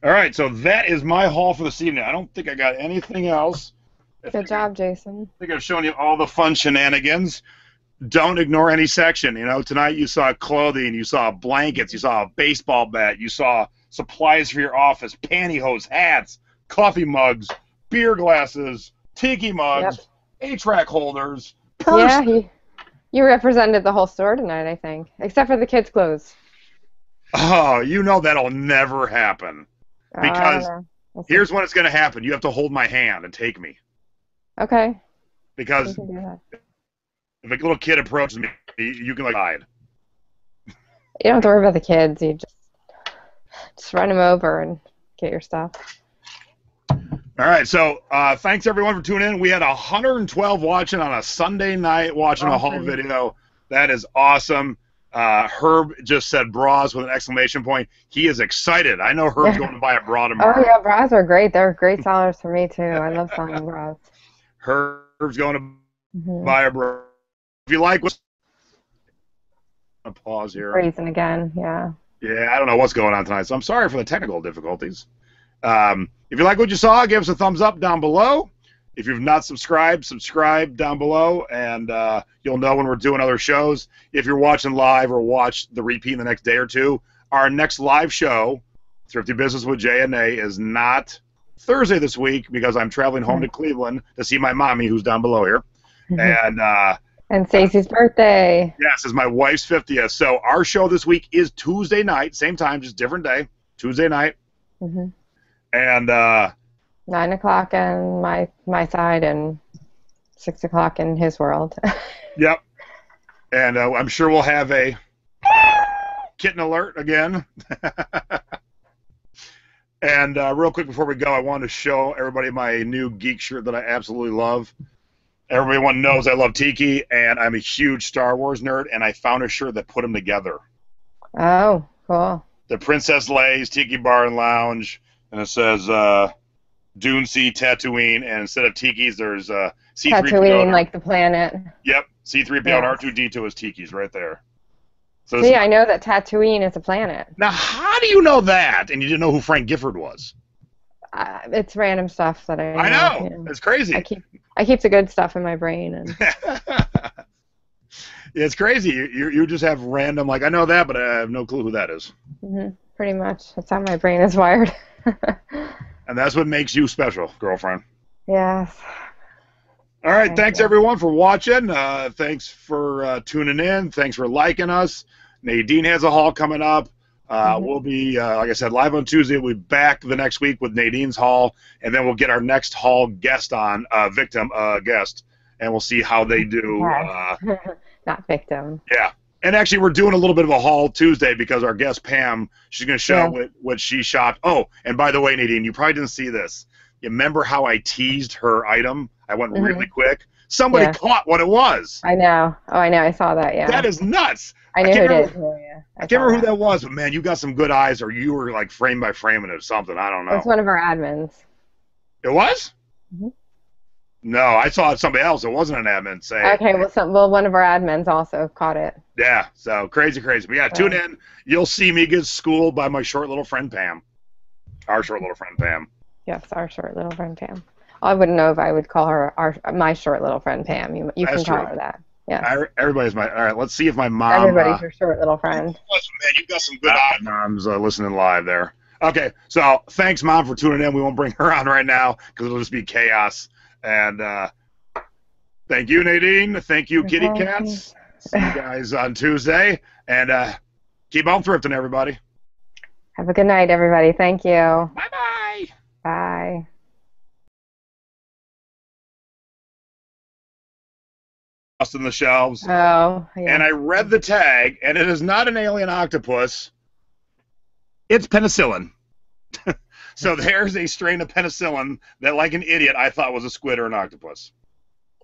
All right, so that is my haul for this evening. I don't think I got anything else. Good job, Jason. I think I've shown you all the fun shenanigans. Don't ignore any section. Tonight you saw clothing, you saw blankets, you saw a baseball bat, you saw supplies for your office, pantyhose, hats, coffee mugs, beer glasses, tiki mugs, 8-track holders, purses. Yeah, you represented the whole store tonight, I think, except for the kids' clothes. Oh, that'll never happen. Because here's when it's going to happen. You have to hold my hand and take me. Okay. Because if a little kid approaches me, you can hide. You don't have to worry about the kids. You just run them over and get your stuff. All right, so thanks everyone for tuning in. We had 112 watching on a Sunday night watching a haul video. That is awesome. Herb just said bras with an exclamation point. He is excited. I know Herb's going to buy a bra tomorrow. Oh, yeah, bras are great. They're great sellers for me, too. I love selling bras. Herb's going to buy a bra. If you like what's... I'm gonna pause here. Freezing again, yeah. Yeah, I don't know what's going on tonight, so I'm sorry for the technical difficulties. If you like what you saw, give us a thumbs up down below. If you've not subscribed, subscribe down below, and you'll know when we're doing other shows. If you're watching live or watch the repeat in the next day or two, our next live show, Thrifty Business with Jay and A, is not Thursday this week because I'm traveling home to Cleveland to see my mommy, who's down below here. And Stacey's birthday. Yes, it's my wife's 50th. So our show this week is Tuesday night, same time, just different day, Tuesday night. And 9 o'clock on my side and 6 o'clock in his world. Yep. And I'm sure we'll have a kitten alert again. And real quick before we go, I wanted to show everybody my new geek shirt that I absolutely love. Everyone knows I love Tiki, and I'm a huge Star Wars nerd, and I found a shirt that put them together. Oh, cool. The Princess Leia's Tiki Bar and Lounge, and it says Dune Sea Tatooine, and instead of Tiki's, there's C-3PO. Tatooine, like the planet. Yep, C-3PO and R2-D2 is Tiki's right there. So see, I know that Tatooine is a planet. Now, how do you know that? And you didn't know who Frank Gifford was? It's random stuff that I I know. know. You know. It's crazy. I keep the good stuff in my brain, and It's crazy. You just have random, like, I know that, but I have no clue who that is. pretty much that's how my brain is wired. And that's what makes you special, girlfriend. Yes. All right. Thank Thanks, you. everyone, for watching. Thanks for tuning in. Thanks for liking us. Nadine has a haul coming up. We'll be, like I said, live on Tuesday. We'll be back the next week with Nadine's haul, and then we'll get our next haul guest on, victim guest, and we'll see how they do. Not victim. Yeah. And actually, we're doing a little bit of a haul Tuesday because our guest, Pam, she's going to show what she shopped. Oh, and by the way, Nadine, you probably didn't see this. You remember how I teased her item? I went really quick. Somebody caught what it was. I know. Oh, I know. I saw that, yeah. That is nuts. I knew who did. I can't remember who that was, but man, you got some good eyes, or you were like frame by frame in it or something. I don't know. It was one of our admins. It was? No, I saw somebody else. It wasn't an admin saying. Okay, well, one of our admins also caught it. Yeah, so crazy. But yeah, tune in. You'll see me get schooled by my short little friend Pam. Our short little friend Pam. Yes, our short little friend Pam. I wouldn't know if I would call her my short little friend Pam. You can call her that. Yeah. Everybody's my. All right, let's see if my mom. Everybody's your short little friend. Man, you've got some good eyes. Mom's listening live there. Okay, so thanks, Mom, for tuning in. We won't bring her on right now because it'll just be chaos. And thank you, Nadine. Thank you, Kitty Cats. See you guys on Tuesday. And keep on thrifting, everybody. Have a good night, everybody. Thank you. Bye-bye. Bye. In the shelves. Oh, yeah. And I read the tag, and it is not an alien octopus. It's penicillin. So there's a strain of penicillin that, like an idiot, I thought was a squid or an octopus.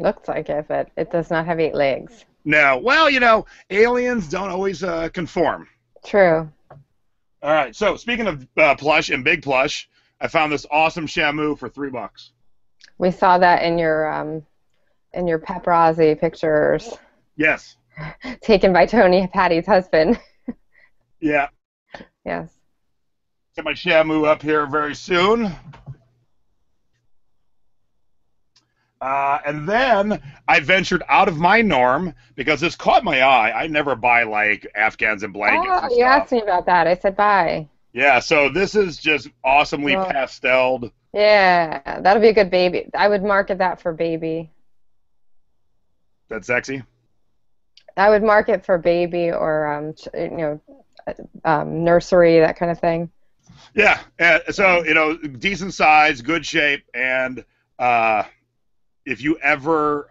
Looks like it, but it does not have 8 legs. No. Well, aliens don't always conform. True. All right. So speaking of plush and big plush, I found this awesome Shamu for $3. We saw that in your paparazzi pictures. Yes. Taken by Tony Patty's husband. Yeah. Yes. Get my Shamu up here very soon. And then I ventured out of my norm because this caught my eye. I never buy like Afghans and blankets. Oh, you asked me about that. I said bye. Yeah, so this is just awesomely pasteled. Yeah, that'll be a good baby. I would market that for baby. That's sexy? I would market for baby or, nursery, that kind of thing. Yeah, so, decent size, good shape, and if you ever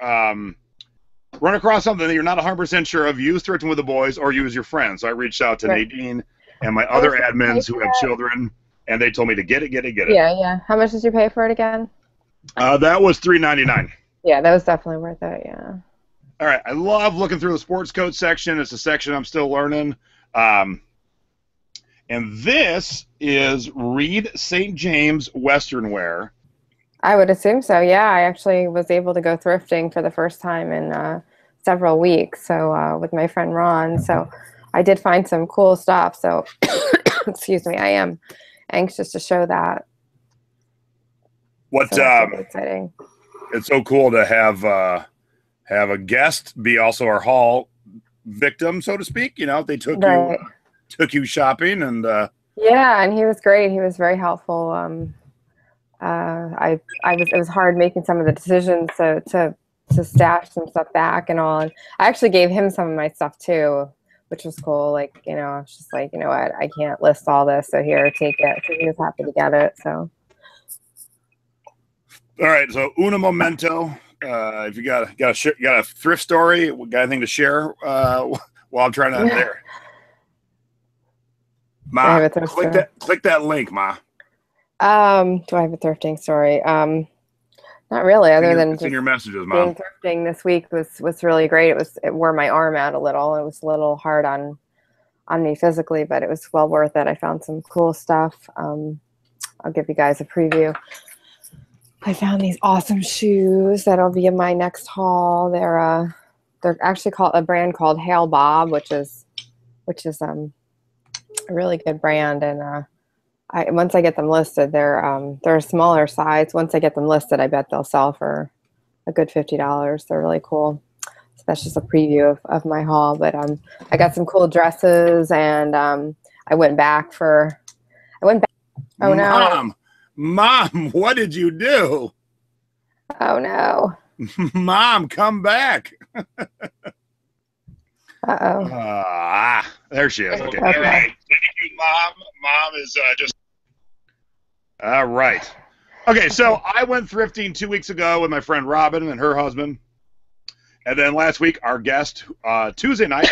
run across something that you're not 100% sure of, use Thrifting with the Boys or use your friends. So I reached out to Nadine and my other admins who have children, and they told me to get it. Yeah. How much did you pay for it again? That was $3.99. Yeah, that was definitely worth it, yeah. All right, I love looking through the sports coat section. It's a section I'm still learning. And this is Reed St. James Western wear. I would assume so, yeah. I actually was able to go thrifting for the first time in several weeks, so with my friend Ron. So I did find some cool stuff. So, excuse me, I am anxious to show that. What? So that's really exciting. It's so cool to have a guest be also our haul victim, so to speak. They took you shopping, and yeah, and he was great. He was very helpful. It was hard making some of the decisions to stash some stuff back and all. And I actually gave him some of my stuff too, which was cool. I was just like, you know what, I can't list all this, so here, take it. So he was happy to get it. So. All right, so una momento. If you got a thrift story, got anything to share while I'm trying to there. Ma, click that link, Ma. Do I have a thrifting story? Not really, other than just in your messages, Mom. Thrifting this week was really great. It wore my arm out a little. It was a little hard on me physically, but it was well worth it. I found some cool stuff. I'll give you guys a preview. I found these awesome shoes that'll be in my next haul. They're actually called a brand called Hail Bob, which is a really good brand, and once I get them listed, they're a smaller size. Once I get them listed, I bet they'll sell for a good $50. They're really cool. So that's just a preview of my haul. But I got some cool dresses, and I went back. Oh no, Mom, what did you do? Oh no. Mom, come back. Uh-oh. There she is. Okay. Okay. All right. Thank you, Mom. Mom is just... All right. Okay, so I went thrifting 2 weeks ago with my friend Robin and her husband. And then last week, our guest, Tuesday night,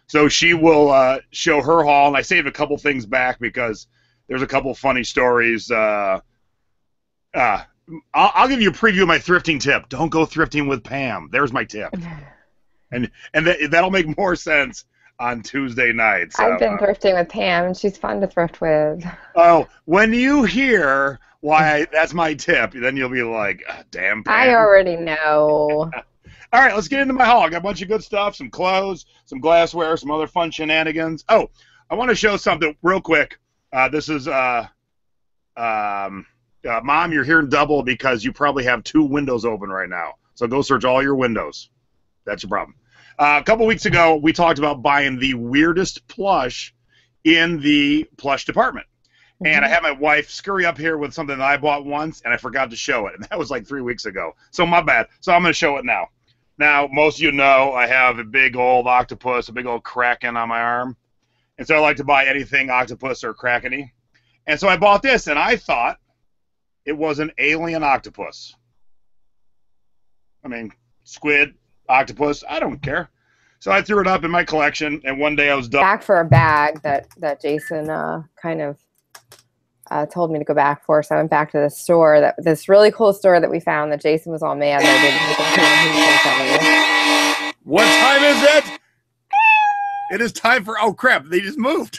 so she will show her haul. And I saved a couple things back because there's a couple funny stories. I'll give you a preview of my thrifting tip. Don't go thrifting with Pam. There's my tip. And that'll make more sense on Tuesday night. So, I've been thrifting with Pam, and she's fun to thrift with. Oh, when you hear why that's my tip, then you'll be like, damn, Pam. I already know. All right, let's get into my haul. I got a bunch of good stuff, some clothes, some glassware, some other fun shenanigans. Oh, I want to show something real quick. This is, Mom, you're hearing double because you probably have 2 windows open right now. So go search all your windows. That's your problem. A couple weeks ago, we talked about buying the weirdest plush in the plush department. And I had my wife scurry up here with something that I bought once, and I forgot to show it. And that was like 3 weeks ago. So my bad. So I'm going to show it now. Now, most of you know I have a big old octopus, a big old kraken on my arm. And so I like to buy anything octopus or krakeny. And so I bought this, and I thought it was an alien octopus. I mean, squid, octopus, I don't care. So I threw it up in my collection, and one day I was done. Back for a bag that Jason kind of told me to go back for. So I went back to the store, this really cool store that we found that Jason was all mad that What time is it? It is time for, oh crap, they just moved.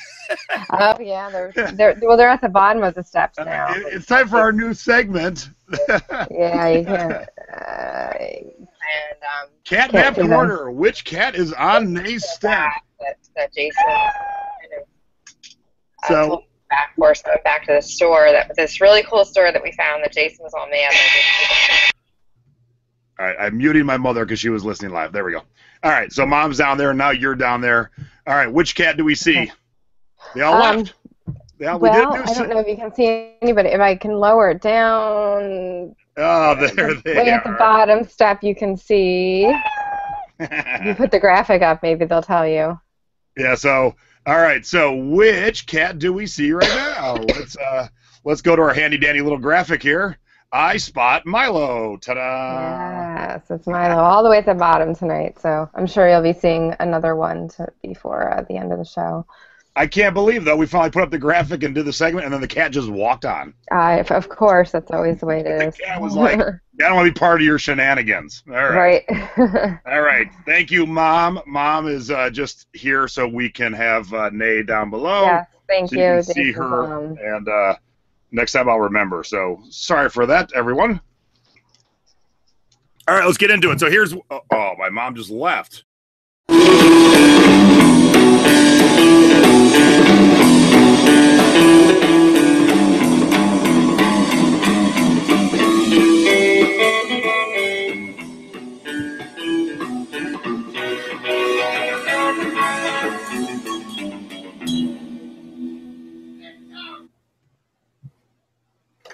Oh yeah, they're at the bottom of the steps now. It's time for our new segment. Yeah, you can. Catnap corner. Which cat is on Nay's step? That Jason kind of back to the store, this really cool store that we found that Jason was all mad. All right, I'm muting my mother because she was listening live. There we go. All right, so Mom's down there, and now you're down there. All right, which cat do we see? They all left. Yeah, I don't know if you can see anybody. If I can lower it down. Oh, there they are. Way at the bottom step, you can see. You put the graphic up, maybe they'll tell you. Yeah. So, all right. So, which cat do we see right now? Let's go to our handy dandy little graphic here. I spot Milo. Ta-da! Yes, it's Milo all the way at the bottom tonight. So I'm sure you'll be seeing another one before the end of the show. I can't believe, though, we finally put up the graphic and did the segment, and then the cat just walked on. Of course, that's always the way it is. The cat was like, I don't want to be part of your shenanigans. All right. Right. All right. Thank you, Mom. Mom is just here so we can have Nay down below. Yes, thank you. You can see her, and next time I'll remember. So sorry for that, everyone. All right, let's get into it. So here's, oh, my mom just left.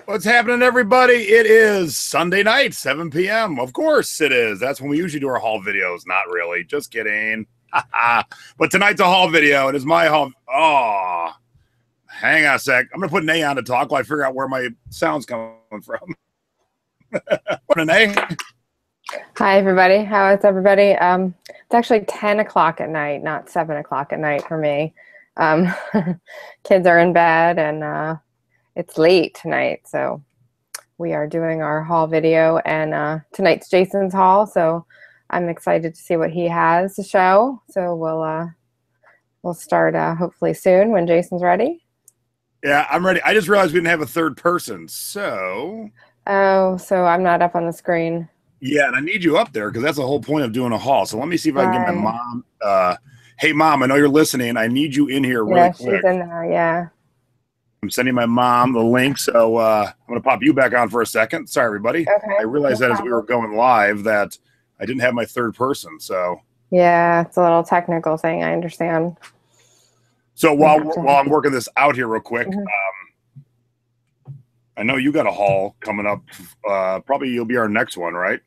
What's happening, everybody? It is Sunday night, 7 p.m. Of course it is. That's when we usually do our haul videos. Not really. Just kidding. But tonight's a haul video. It is my haul. Oh, hang on a sec. I'm going to put Nay on to talk while I figure out where my sound's coming from. Morning, Nay. Hi, everybody. How is everybody? It's actually 10 o'clock at night, not 7 o'clock at night for me. Kids are in bed, and it's late tonight, so we are doing our haul video, and tonight's Jason's haul, so I'm excited to see what he has to show. So we'll start hopefully soon when Jason's ready. Yeah, I'm ready. I just realized we didn't have a third person, so... Oh, so I'm not up on the screen. Yeah, and I need you up there because that's the whole point of doing a haul. So let me see if I can get my mom. Hey, Mom, I know you're listening. I need you in here really quick. Yeah, she's in there, yeah. I'm sending my mom the link, so I'm going to pop you back on for a second. Sorry, everybody. Okay. I realized that as we were going live that I didn't have my third person, so. Yeah, it's a little technical thing. I understand. So while I'm working this out here real quick, Mm-hmm. I know you got a haul coming up. Probably you'll be our next one, right?